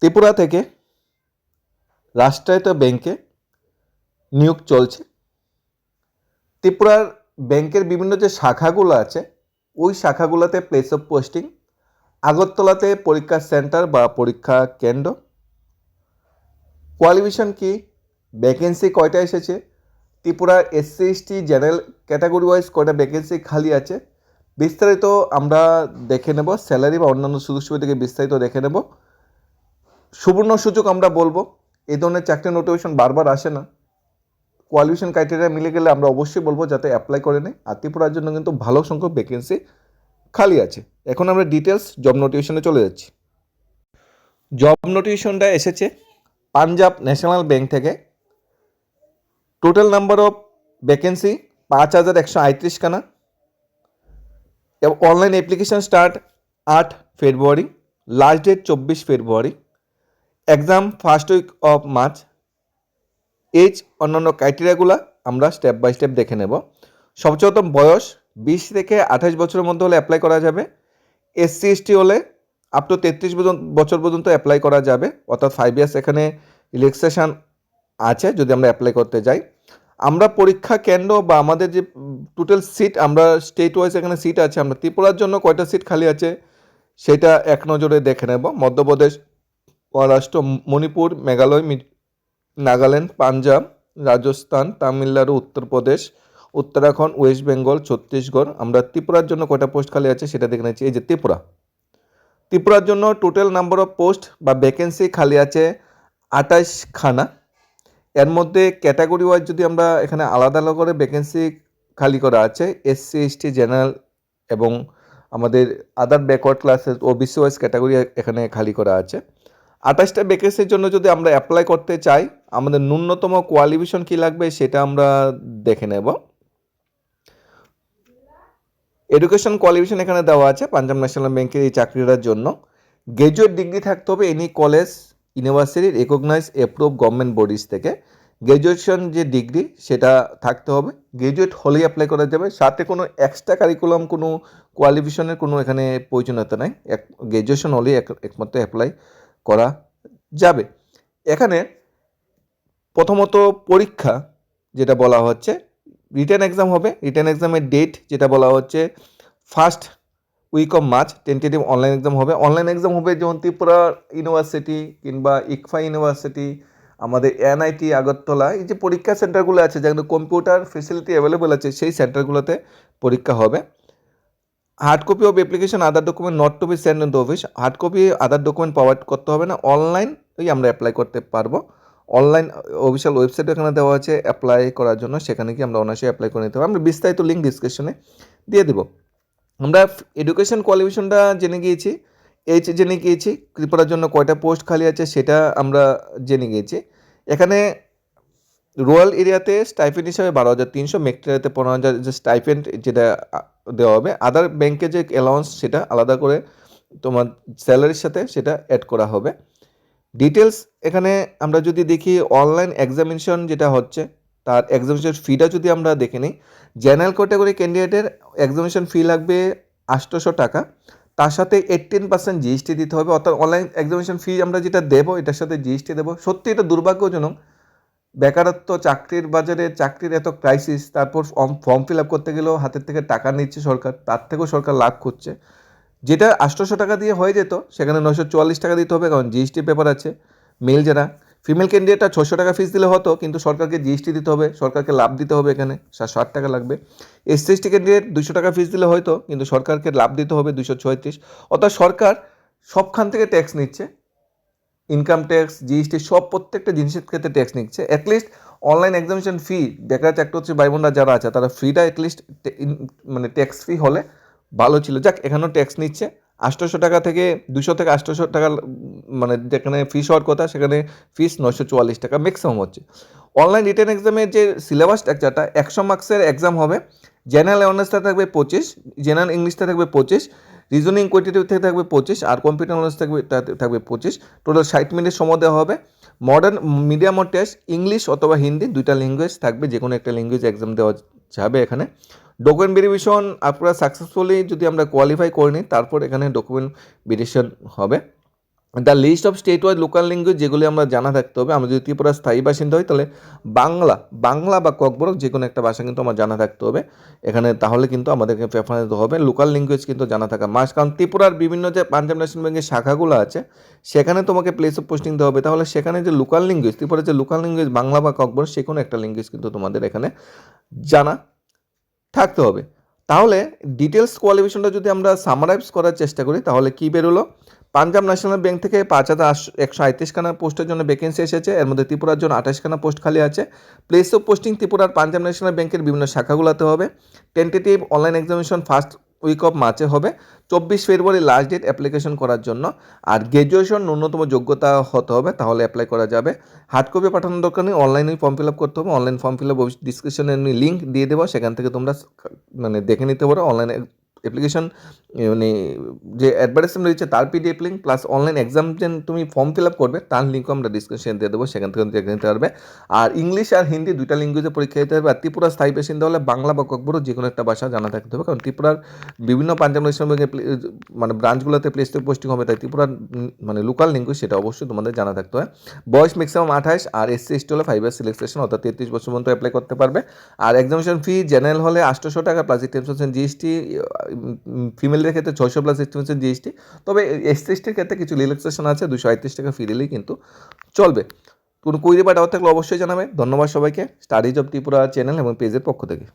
ত্রিপুরা থেকে রাষ্ট্রায়ত্ত ব্যাংকে নিয়োগ চলছে। ত্রিপুরার ব্যাংকের বিভিন্ন যে শাখাগুলো আছে ওই শাখাগুলোতে প্লেস অফ পোস্টিং, আগরতলাতে পরীক্ষা সেন্টার বা পরীক্ষা কেন্দ্র, কোয়ালিফিকেশন কি, ভ্যাকেন্সি কয়টা এসেছে, ত্রিপুরার SC ST general category wise কয়টা ভ্যাকেন্সি খালি আছে, বিস্তারিত আমরা দেখে নেব। স্যালারি বা অন্যান্য সুযোগ সুবিধা থেকে বিস্তারিত দেখে নেব। সুবর্ণ সুযোগ আমরা বলবো, এই ধরনের চাকরি নোটিফিকেশন বারবার আসে না। কোয়ালিফিকেশন ক্রাইটেরিয়া মিলে গেলে আমরা অবশ্যই বলবো যাতে অ্যাপ্লাই করে নেয়। আর ত্রিপুরার জন্য কিন্তু ভালো সংখ্যক ভ্যাকেন্সি খালি আছে। এখন আমরা ডিটেলস জব নোটিফিকেশনে চলে যাচ্ছি। জব নোটিফিকেশনটা এসেছে পাঞ্জাব ন্যাশনাল ব্যাংক থেকে। টোটাল নাম্বার অফ ভ্যাকেন্সি 5138 খানা। Online application start 8 February, last date 24 February. Exam first week of March. Age অন্যান্য ক্রাইটেরিয়াগুলো আমরা স্টেপ বাই স্টেপ দেখে নেব। সবচেয়ে প্রথম বয়স 20 থেকে 28 বছরের মধ্যে হলে অ্যাপ্লাই করা যাবে। এসসি এসটি হলে আপ টু 33 বছর পর্যন্ত অ্যাপ্লাই করা যাবে, অর্থাৎ 5 ইয়ার্স এখানে রিল্যাক্সেশন আছে যদি আমরা অ্যাপ্লাই করতে যাই। আমরা পরীক্ষা কেন্দ্র বা আমাদের যে টোটাল সিট, আমরা স্টেট ওয়াইজ এখানে সিট আছে, আমরা ত্রিপুরার জন্য কয়টা সিট খালি আছে সেটা এক নজরে দেখে নেব। মধ্যপ্রদেশ, মহারাষ্ট্র, মণিপুর, মেঘালয়, নাগাল্যান্ড, পাঞ্জাব, রাজস্থান, তামিলনাড়ু, উত্তরপ্রদেশ, উত্তরাখণ্ড, ওয়েস্ট বেঙ্গল, ছত্তিশগড়। আমরা ত্রিপুরার জন্য কয়টা পোস্ট খালি আছে সেটা দেখে নিচ্ছি। এই যে ত্রিপুরার জন্য টোটাল নাম্বার অফ পোস্ট বা ভ্যাকেন্সি খালি আছে 28 খানা। এর মধ্যে ক্যাটাগরি ওয়াইজ যদি আমরা এখানে আলাদা আলাদা করে ভ্যাকেন্সি খালি করা আছে, এসসি এসটি জেনারেল এবং আমাদের আদার backward classes OBC wise category এখানে খালি করা আছে। 28টা ভ্যাকেন্সির জন্য যদি আমরা অ্যাপ্লাই করতে চাই, আমাদের ন্যূনতম কোয়ালিফিকেশন কী লাগবে সেটা আমরা দেখে নেব। এডুকেশন কোয়ালিফিকেশন এখানে দেওয়া আছে পাঞ্জাব ন্যাশনাল ব্যাংকের এই চাকরিটার জন্য। গ্র্যাজুয়েট ডিগ্রি থাকতে হবে any college, university recognise approve government bodies থেকে। গ্র্যাজুয়েশন যে ডিগ্রি সেটা থাকতে হবে, গ্র্যাজুয়েট হলেই অ্যাপ্লাই করা যাবে। সাথে কোনো এক্সট্রা কারিকুলাম কোনো কোয়ালিফিকেশনের কোনো এখানে প্রয়োজনীয়তা নাই, গ্র্যাজুয়েশন হলেই একমাত্র অ্যাপ্লাই করা যাবে। এখানে প্রথমত পরীক্ষা যেটা বলা হচ্ছে রিটেন এক্সাম হবে। রিটেন এক্সামের ডেট যেটা বলা হচ্ছে first week of March. Tentative online exam হবে। অনলাইন এক্সাম হবে যেমন ত্রিপুরা ইউনিভার্সিটি কিংবা ইকফা ইউনিভার্সিটি, আমাদের এনআইটি আগরতলা, এই যে পরীক্ষা সেন্টারগুলো আছে যেখানে কম্পিউটার ফেসিলিটি অ্যাভেলেবল আছে সেই সেন্টারগুলোতে পরীক্ষা হবে। Hard copy of application other document not to be send in the office. Hard copy other document provide করতে হবে না, অনলাইন আমরা অ্যাপ্লাই করতে পারবো। অনলাইন অফিসিয়াল ওয়েবসাইট এখানে দেওয়া আছে অ্যাপ্লাই করার জন্য, সেখানে কি আমরা অনায়াসে অ্যাপ্লাই করে নিতে পারবো। আমরা বিস্তারিত লিঙ্ক ডিসক্রিপশনে দিয়ে দেবো। আমরা এডুকেশন কোয়ালিফিকেশনটা জেনে গিয়েছি, এইচ জেনে গিয়েছি, ত্রিপুরার জন্য কয়টা পোস্ট খালি আছে সেটা আমরা জেনে গিয়েছি। এখানে রুরাল এরিয়াতে স্টাইপেন্ড হিসাবে 12,300, মেট্রোতে 15,000 যে স্টাইপেন্ড যেটা দেওয়া হবে। আদার ব্যাংকে যে অ্যালাউন্স সেটা আলাদা করে তোমার স্যালারির সাথে সেটা অ্যাড করা হবে। ডিটেলস এখানে আমরা যদি দেখি অনলাইন এক্সামিনেশন যেটা হচ্ছে তার এক্সামিনেশন ফিটা যদি আমরা দেখে নিই, জেনারেল ক্যাটাগরি ক্যান্ডিডেটের এক্সামিনেশন ফি লাগবে 800 টাকা, তার সাথে 18% জিএসটি দিতে হবে। অর্থাৎ অনলাইন এক্সামিনেশন ফি আমরা যেটা দেবো এটার সাথে জিএসটি দেবো। সত্যি এটা দুর্ভাগ্যজনক, বেকারত্ব, চাকরির বাজারে চাকরির এত ক্রাইসিস, তারপর ফর্ম ফিল আপ করতে গেলেও হাতের থেকে টাকা নিচ্ছে সরকার, তার থেকেও সরকার লাভ করছে। যেটা 800 টাকা দিয়ে হয়ে যেত সেখানে 944 টাকা দিতে হবে, কারণ জিএসটি পেপার আছে। মেল যারা, ফিমেল ক্যান্ডিডেটটা 600 টাকা ফিস দিলে হতো, কিন্তু সরকারকে জিএসটি দিতে হবে, সরকারকে লাভ দিতে হবে, এখানে 60 টাকা লাগবে। এসসি এসটি ক্যান্ডিডেট 200 টাকা ফিস দিলে হয়তো, কিন্তু সরকারকে লাভ দিতে হবে 236। অর্থাৎ সরকার সবখান থেকে ট্যাক্স নিচ্ছে, ইনকাম ট্যাক্স, জিএসটি সব প্রত্যেকটা জিনিসের ক্ষেত্রে ট্যাক্স নিচ্ছে। অ্যাটলিস্ট অনলাইন এক্সামিনেশন ফি বেকার চাকরি হচ্ছে ভাই বোনরা যারা আছে তারা ফ্রিটা অ্যাটলিস্ট মানে ট্যাক্স ফ্রি হলে ভালো ছিল। যাক, এখানেও ট্যাক্স নিচ্ছে 800 টাকা থেকে 200 থেকে 800 টাকা, মানে যেখানে ফিস হওয়ার কথা সেখানে ফিস 944 টাকা ম্যাক্সিমাম হচ্ছে। অনলাইন রিটেন এক্সামের যে সিলেবাস স্ট্রাকচারটা 100 মার্কসের এক্সাম হবে। জেনারেল অ্যাওয়ারনেসটা থাকবে 25, জেনারেল ইংলিশটা থাকবে 25, রিজনিং কোয়ান্টিটিভ থেকে থাকবে 25, আর কম্পিউটার নলেজ থাকবে 25। টোটাল 60 মিনিট সময় দেওয়া হবে। মডার্ন মিডিয়াম ও টেস্ট ইংলিশ অথবা হিন্দি দুইটা ল্যাঙ্গুয়েজ থাকবে, যে কোনো একটা ল্যাঙ্গুয়েজ এক্সাম দেওয়া যাবে এখানে। ডকুমেন্ট ভেরিফিকেশন আপনারা সাকসেসফুলি যদি আমরা কোয়ালিফাই করে নিই তারপর এখানে ডকুমেন্ট ভেরিফিকেশন হবে। The list of state wise local language যেগুলি আমরা জানা থাকতে হবে। আমরা যদি ত্রিপুরার স্থায়ী বাসিন্দা হই তাহলে বাংলা বা ককবরক যে কোনো একটা ভাষা কিন্তু আমার জানা থাকতে হবে এখানে, তাহলে কিন্তু আমাদেরকে প্রেফারেন্স দিতে হবে। লোকাল ল্যাঙ্গুয়েজ কিন্তু জানা থাকা মাস্ট, কারণ ত্রিপুরার বিভিন্ন যে পাঞ্জাব ন্যাশনাল ব্যাঙ্কের শাখাগুলো আছে সেখানে তোমাকে প্লেস অফ পোস্টিং দিতে হবে, তাহলে সেখানে যে লোকাল ল্যাঙ্গুয়েজ, ত্রিপুরার যে লোকাল ল্যাঙ্গুয়েজ বাংলা বা ককবরক যে কোনো একটা ল্যাঙ্গুয়েজ কিন্তু তোমাদের এখানে জানা থাকতে হবে। তাহলে ডিটেলস কোয়ালিফিকেশনটা যদি আমরা সামারাইজ করার চেষ্টা করি তাহলে কী বেরোলো, পাঞ্জাব ন্যাশনাল ব্যাঙ্ক থেকে 5,138খানা পোস্টের জন্য ভ্যাকেন্সি এসেছে, এর মধ্যে ত্রিপুরার জন্য 28খানা পোস্ট খালি আছে। প্লেস অফ পোস্টিং ত্রিপুরার পাঞ্জাব ন্যাশনাল ব্যাঙ্কের বিভিন্ন শাখাগুলোতে হবে। Tentative online examination first week of মার্চে হবে। 24 ফেব্রুয়ারি লাস্ট ডেট অ্যাপ্লিকেশন করার জন্য। আর গ্র্যাজুয়েশন ন্যূনতম যোগ্যতা হতে হবে, তাহলে অ্যাপ্লাই করা যাবে। হার্ড কপি পাঠানোর দরকার নেই, অনলাইনেই ফর্ম ফিল আপ করতে হবে। অনলাইন ফর্ম ফিল আপ ডিসক্রিপশনে আমি লিঙ্ক দিয়ে দেবো, সেখান থেকে তোমরা মানে দেখে নিতে পারো। অনলাইনে অ্যাপ্লিকেশন মানে যে অ্যাডভার্টাইজমেন্ট রয়েছে তার PDF link plus online exam যে তুমি ফর্ম ফিল আপ করবে তার লিঙ্কও আমরা ডিসক্রিপশন দিয়ে দেবো, সেখান থেকে দেখে নিতে পারবে। আর ইংলিশ আর হিন্দি দুইটা ল্যাঙ্গুয়েজে পরীক্ষা দিতে হবে। আর ত্রিপুরা স্থায়ী বাসিন্দা হলে বাংলা বা ককবরক যে কোনো একটা ভাষা জানা থাকতে হবে, কারণ ত্রিপুরার বিভিন্ন পাঞ্জাব ন্যাশনাল ব্যাঙ্কের মানে ব্রাঞ্চগুলোতে প্লেস অফ পোস্টিং হবে, তাই ত্রিপুরার মানে লোকাল ল্যাঙ্গুয়েজ সেটা অবশ্যই তোমাদের জানা থাকতে হয়। বয়স ম্যাক্সিমাম 28, আর SC ST হলে 5 ইয়ার সিলেকশন অর্থাৎ 33 বছর পর্যন্ত অ্যাপ্লাই করতে পারবে। আর এক্সামিনেশন ফি জেনারেল হলে 800 টাকা প্লাস 10% GST, ফিমেলদের ক্ষেত্রে 600 প্লাস 60% GST। তবে SC STর ক্ষেত্রে কিছু রিল্যাক্সেশন আছে, 238 টাকা ফি দিলেই কিন্তু চলবে। কোনো কুইরি বা ডাউট থাকলে অবশ্যই জানাবে। ধন্যবাদ সবাইকে স্টাডিজ অফ ত্রিপুরা চ্যানেল এবং পেজের পক্ষ থেকে।